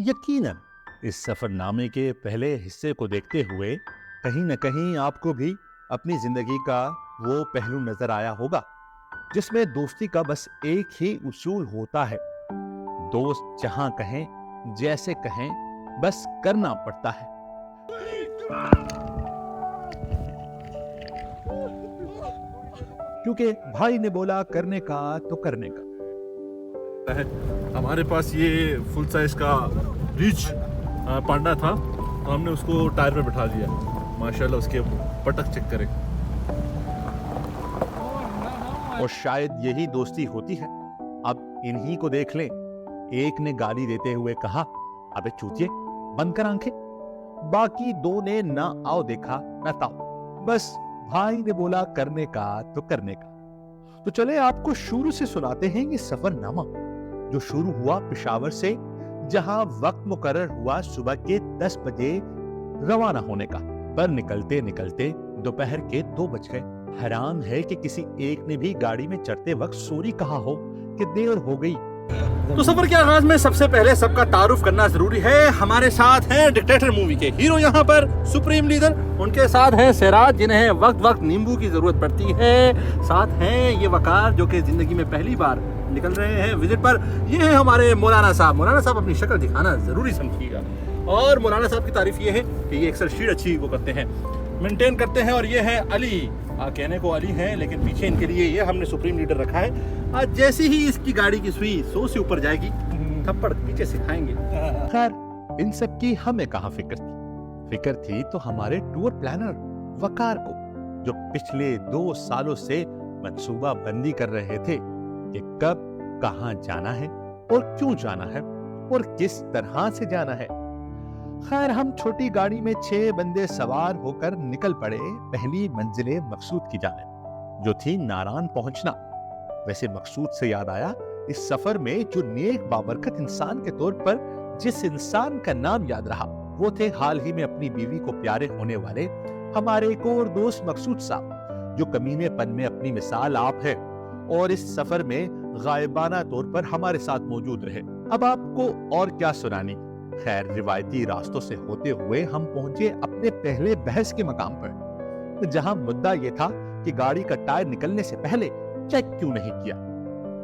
यकीनन इस सफरनामे के पहले हिस्से को देखते हुए कहीं न कहीं आपको भी अपनी जिंदगी का वो पहलू नजर आया होगा जिसमें दोस्ती का बस एक ही उसूल होता है। दोस्त जहां कहें जैसे कहें बस करना पड़ता है। क्योंकि भाई ने बोला करने का तो करने का। है हमारे पास ये फुल साइज का रिच पांडा था, तो हमने उसको टायर पे बिठा दिया। माशाल्लाह उसके पटक चेक करें। और शायद यही दोस्ती होती है। अब इन्हीं को देख लें। एक ने गाली देते हुए कहा, अबे चूतिए बंद कर आंखें। बाकी दो ने ना आओ देखा ना ताओ, बस भाई ने बोला करने का तो करने का। तो चले आपको शुरू से सुनाते हैं ये सफरनामा जो शुरू हुआ पेशावर से, जहां वक्त मुकर्रर हुआ सुबह के 10 बजे रवाना होने का, पर निकलते निकलते दोपहर के 2 बज गए। हैरान है कि किसी एक ने भी गाड़ी में चढ़ते वक्त सॉरी कहा हो कि देर हो गई। तो सफर के आगाज में सबसे पहले सबका तारुफ करना जरूरी है। हमारे साथ हैं डिक्टेटर मूवी के हीरो, यहाँ पर सुप्रीम लीडर। उनके साथ हैं सिराज, जिन्हें वक्त वक्त नींबू की जरूरत पड़ती है। साथ हैं ये वकार जो कि जिंदगी में पहली बार निकल रहे हैं विजिट पर। ये है हमारे मौलाना साहब। मौलाना साहब अपनी शक्ल दिखाना जरूरी समझिएगा। और मौलाना साहब की तारीफ ये है कि ये अक्सर शीट अच्छी वो करते हैं, मेंटेन करते हैं। और ये है अली, कहने को अली हैं लेकिन पीछे इनके लिए ये हमने सुप्रीम लीडर रखा है। आज जैसे ही इसकी गाड़ी की सुई 100 से ऊपर जाएगी, थप्पड़ पीछे से खाएंगे। खैर इन सब की हमें कहां फिक्र थी। फिक्र थी तो हमारे टूर प्लानर वकार को, जो पिछले 2 सालों से मंसूबा बंदी कर रहे थे कि कब कहां जाना है और क्यों जाना है और किस तरह से जाना है। खैर हम छोटी गाड़ी में 6 बंदे सवार होकर निकल पड़े पहली मंजिले मकसूद की जानिब, जो थी नारान पहुंचना। वैसे मकसूद से याद आया, इस सफर में जो नेक बाबरकत इंसान के तौर पर जिस इंसान का नाम याद रहा, वो थे हाल ही में अपनी बीवी को प्यारे होने वाले हमारे एक और दोस्त मकसूद साहब, जो कमीनेपन में अपनी मिसाल आप है और इस सफर में गायबाना तौर पर हमारे साथ मौजूद रहे। अब आपको और क्या सुनानी। खैर रिवायती रास्तों से होते हुए हम पहुंचे अपने पहले बहस के मकाम पर, जहां मुद्दा यह था कि गाड़ी का टायर निकलने से पहले चेक क्यों नहीं किया,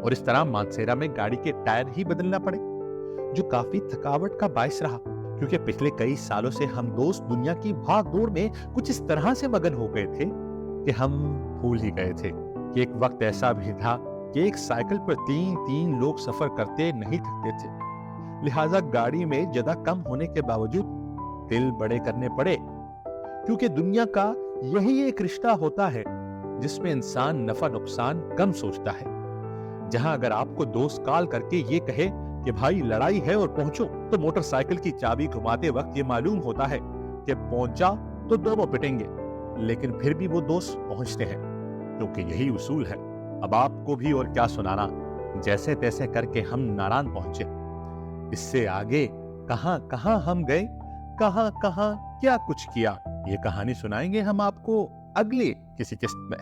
और इस तरह मानसेरा में गाड़ी के टायर ही बदलना पड़े, जो काफी थकावट का बायस रहा। क्योंकि पिछले कई सालों से हम दोस्त दुनिया की भाग दौड़ में कुछ इस तरह से मगन हो गए थे कि हम भूल ही गए थे कि एक वक्त ऐसा भी था कि एक साइकिल पर 3-3 लोग सफर करते नहीं थकते थे। लिहाजा गाड़ी में जगह कम होने के बावजूद दिल बड़े करने पड़े, क्योंकि दुनिया का यही एक रिश्ता होता है जिसमें इंसान नफा नुकसान कम सोचता है। जहां अगर आपको दोस्त कॉल करके ये कहे कि भाई लड़ाई है और पहुंचो, तो मोटरसाइकिल की चाबी घुमाते वक्त ये मालूम होता है कि पहुंचा तो दोनों पिटेंगे, लेकिन फिर भी वो दोस्त पहुंचते हैं, क्योंकि यही उसूल है। अब आपको भी और क्या सुनाना, जैसे तैसे करके हम नारायण पहुंचे। इससे आगे कहां कहां हम गए, कहां कहां क्या कुछ किया, ये कहानी सुनाएंगे हम आपको अगले किसी किस्त में।